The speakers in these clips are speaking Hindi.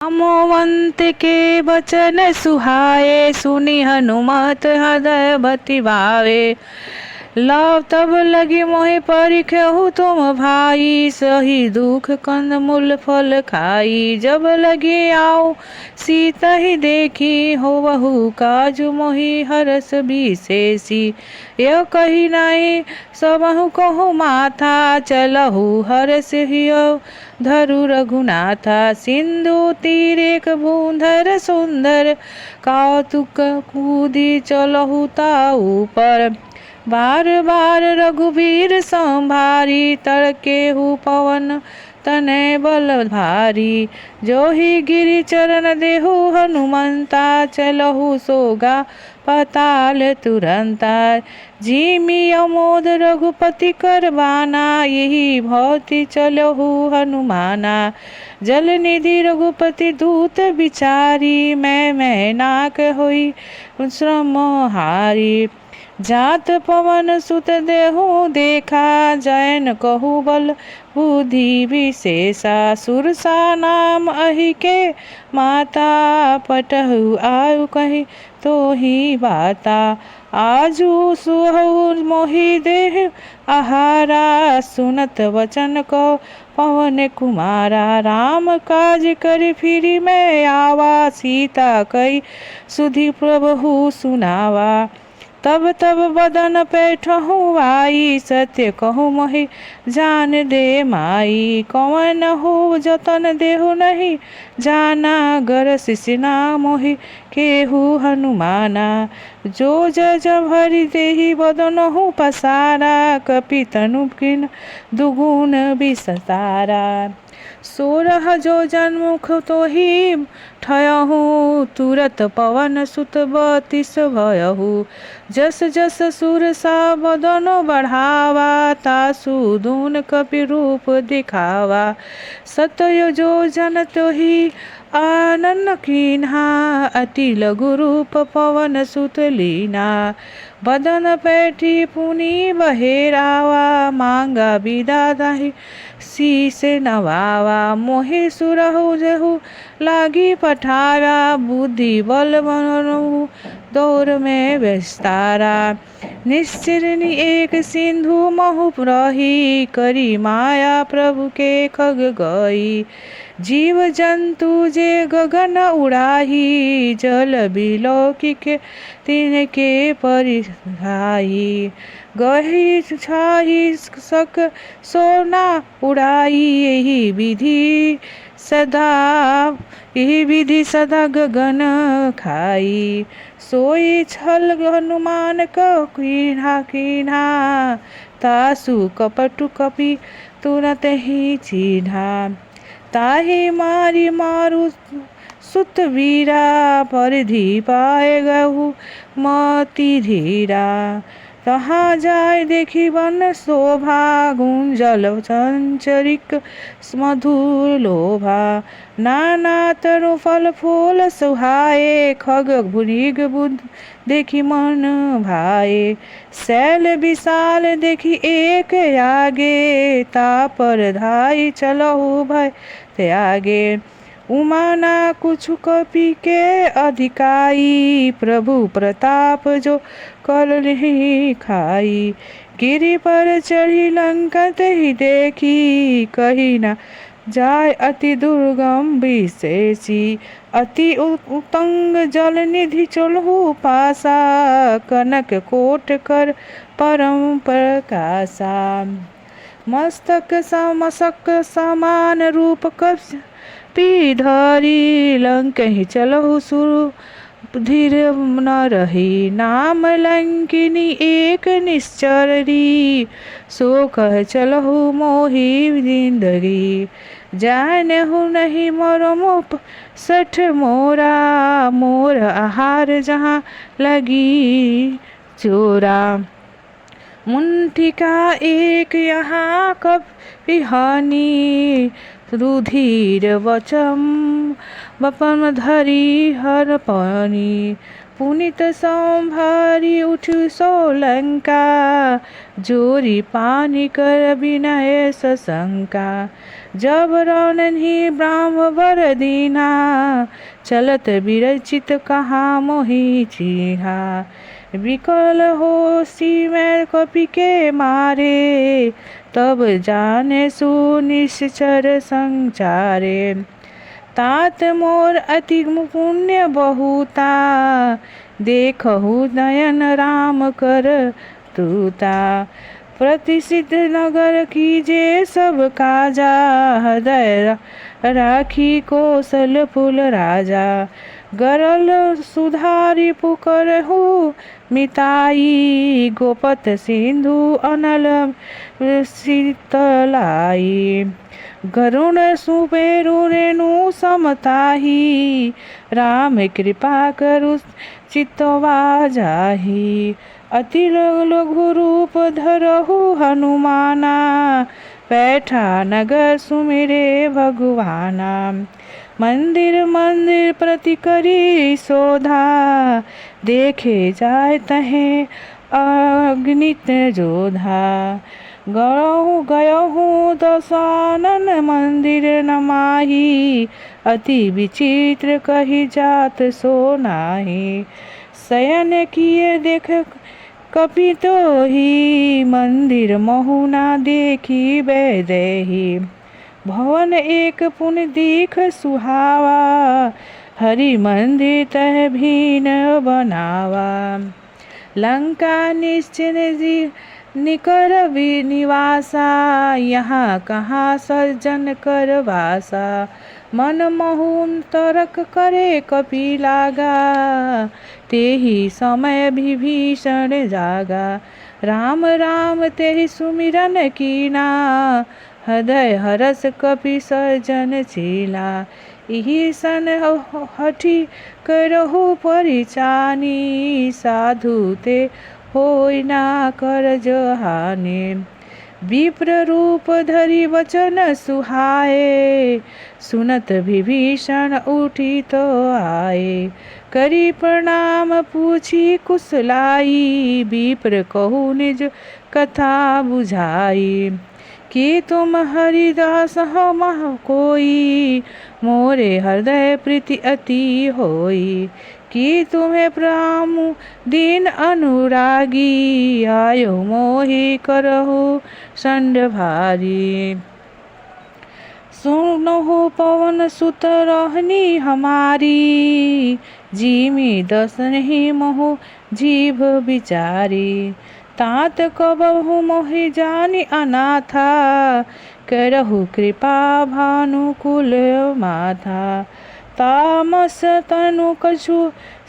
मोवंत के वचन सुहाए, सुनि हनुमत हृदय बति भावे। लाव तब लगी मोहि परिख्यहु तुम भाई, सही दुख कंद मूल फल खाई। जब लगी आओ सीता ही देखी, होवहु काजु मोहि हरस विशेषी। यह कही नहीं सबहु कहु माथा, चलहु हरस हियो धरु रघुनाथा। सिंधु तीर एक भूधर सुंदर, कौतुक कूदी चलहु ताऊ पर। बार बार रघुवीर संभारी, तड़केहु पवन तनय बल भारी। जो ही गिरि चरण देहु हनुमंता, चलहु सोगा पाताल तुरंता। जिमि अमोद रघुपति कर बाना, यही भौति चलहु हनुमाना। जल निधि रघुपति दूत बिचारी, मैं नाक होई श्रम हारी। जात पवन सुत देहु देखा, जैन कहु बल बुद्धि विशेषा। सुरसा नाम अहि के माता, पटहु आयु कहि तो ही बाता। आजु सुहु मोहि देह आहारा, सुनत वचन को पवन कुमारा। राम काज कर फिरी मैं आवा, सीता कई सुधि प्रभु सुनावा। तब तब बदन पैठहु आई, सत्य कहु मोहि जान दे माई। कौन हो जतन देहु नहीं जाना, गर सिसना मोहि केहु हनुमाना। जो जज भरि देहि बदनहु पसारा, कपि तनु किन दुगुन बिसतारा। 16 जो जन्मुख तोहि ठयहु, तुरत पवन सुत 32 भयहु। जस जस सुरसा बदन बढ़ावा, तासु दून कपि रूप दिखावा। सतय जो जन तोहि आनन कीन्हा, अति लघु रूप पवन सुत लीना। बदन पैठी पुनि बहेरावा, मांगा बिदा दाहि शीस नवावा। मोहि सुरहु जहु लागी पठारा, बुद्धि बल बनहु दौर में विस्तारा। निश्चिरनि एक सिंधु महु रही, करी माया प्रभु के खग गई। जीव जंतु जे गगन उड़ाही, जल बिलौकिक तिनके परिधाई। गही छाही सक सोना उड़ाई, यही विधि सदा गगन खाई। सोई छल हनुमान को कीन्हा, तासु कपटु कपि तुरत ही चिन्हा। ताहि मारी मारु सुत वीरा, परिधि पाए गहु मति धीरा। तहाँ जाय देखी वन शोभा, गुंजल चंचरिक मधुर लोभा। नाना तरु फल फूल सुहाए, खग मृग बुध देखी मन भाए। शैल विशाल देखी एक आगे, तापर धाई चलहु भय त्यागे। उमाना कुछु कपि के अधिकाई, प्रभु प्रताप जो करहि खाई। गिरि पर चढ़ी लंका ही देखी, कही न जाय अति दुर्गम विशेषी। अति उतंग जल निधि चलहु पासा, कनक कोट कर परम प्रकाशा। मस्तक समसक समान रूप कपि धरी, लंकहि चलहु सुर धीर न रही। नाम लंकिनी एक निश्चरी, सो कह चलहु मोहि जिंदगी। जानहु नहीं मरम सठ मोरा, मोर आहार जहाँ लगी चोरा। मुंठिका एक यहाँ कपि हानि, रुधिर वचम बपन धरी हर पानी पुनित संभारी उठ सोलंका जोरी पानी कर विनय सशंका जब रौनही ब्राह्म वर दीना चलत विरचित कहाँ मोहि चिहा विकल हो सीमेर कपि के मारे तब जाने सुनिश्चर संचारे तात मोर अति पुण्य बहुता देखहु नयन राम कर तूता प्रतिसिद्ध नगर कीजे सब काजा हृदय राखी कौशल फूल राजा गरल सुधारी पुकरहु मिताई गोपत सिंधु अनल शीतलाई गरुण सुपेरु रेणु समताही राम कृपा करु चितवा जाही अति लघु रूप धरहु हनुमाना बैठा नगर सुमिरे भगवाना मंदिर मंदिर प्रति करी शोधा देखे जाय तहे अग्नित जोधा गयहु दशानन मंदिर नमाही अति विचित्र कही जात सो नाही शयन किए देख कपि तो ही मंदिर महुना देखी बैदेही भवन एक पुन दीख सुहावा हरि मंदिर तह भीन बनावा लंका निश्चिन निकर निवासा यहाँ कहाँ सज्जन कर वासा मन महुन तरक करे कपि लागा तेहि समय विभीषण जागा राम राम तेहि सुमिरन कीना हृदय हरस कपि सज्जन चीला इहि सन हठी करहु परिचानी साधु ते होय ना कर जहाने विप्र रूप धरि वचन सुहाए सुनत विभीषण उठी तो आए करी प्रणाम पूछी कुशलाई विप्र कहु निज कथा बुझाई कि तुम हरिदास मह कोई मोरे हृदय प्रीति अति होई कि तुम्हें प्रामु दीन अनुरागी आयो मोहि करहु संड भारी सुनहु पवन सुत रहनी हमारी जीमी दस नहीं मोहु जीभ बिचारी तात कबहु मोहि जानी अनाथा करहु कृपा भानुकुल माथा तामस तनु कछु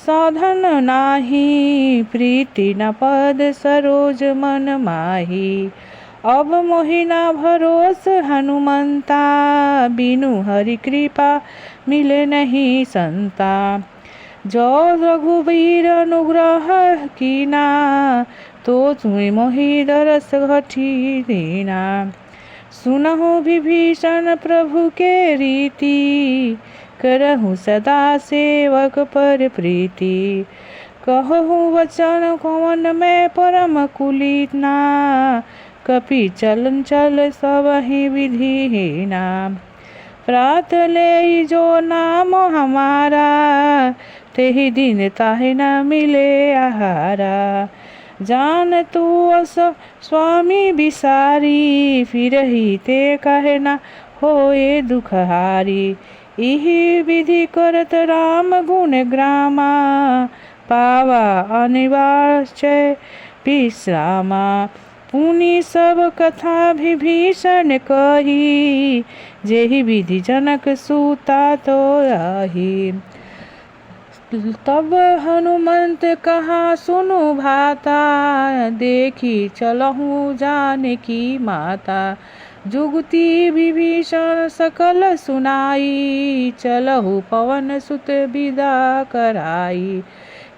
साधन नाही प्रीति न पद सरोज मन माही अब मोहि न भरोस हनुमंता बिनु हरि कृपा मिले नहीं संता जो रघुबीर अनुग्रह कीना तो तुम्हें मोहि दरस घटी दीना सुनहु विभीषण प्रभु के रीति करहु सदा सेवक पर प्रीति कहु वचन कवन में परम कुलीना कपि चलन चल सब ही विधिहीना प्रात ले जो नाम हमारा तेहि दिन ताहि न मिले आहारा जान तू अस स्वामी बिसारी फिरहि ते कहे न होए दुखहारी इहि विधि करत राम गुण ग्रामा पावा अनिवार्य विश्रामा पुनि सब कथा विभीषण कही जेहि विधि जनक सूता तो आही तब हनुमंत कहा सुनु भाता देखी चलहु जानकी माता जुगति विभीषण सकल सुनाई चलहु पवन सुत विदा कराई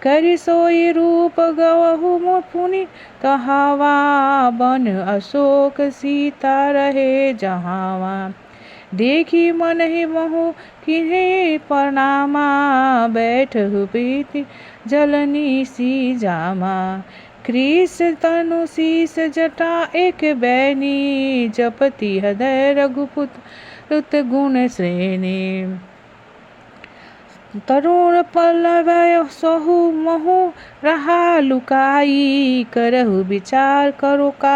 करि सोई रूप गवहु मुनि कहावा बन अशोक सीता रहे जहावा देखी मन ही महु किन्हीं प्रणामा, बैठहु प्रीति जलनी सी जामा। कृष तनु शीस जटा एक बैनी, जपति हृदय रघुपुत्र गुण श्रेणी। तरुण पल्लव सहु महु रहा लुकाई, करहु विचार करो का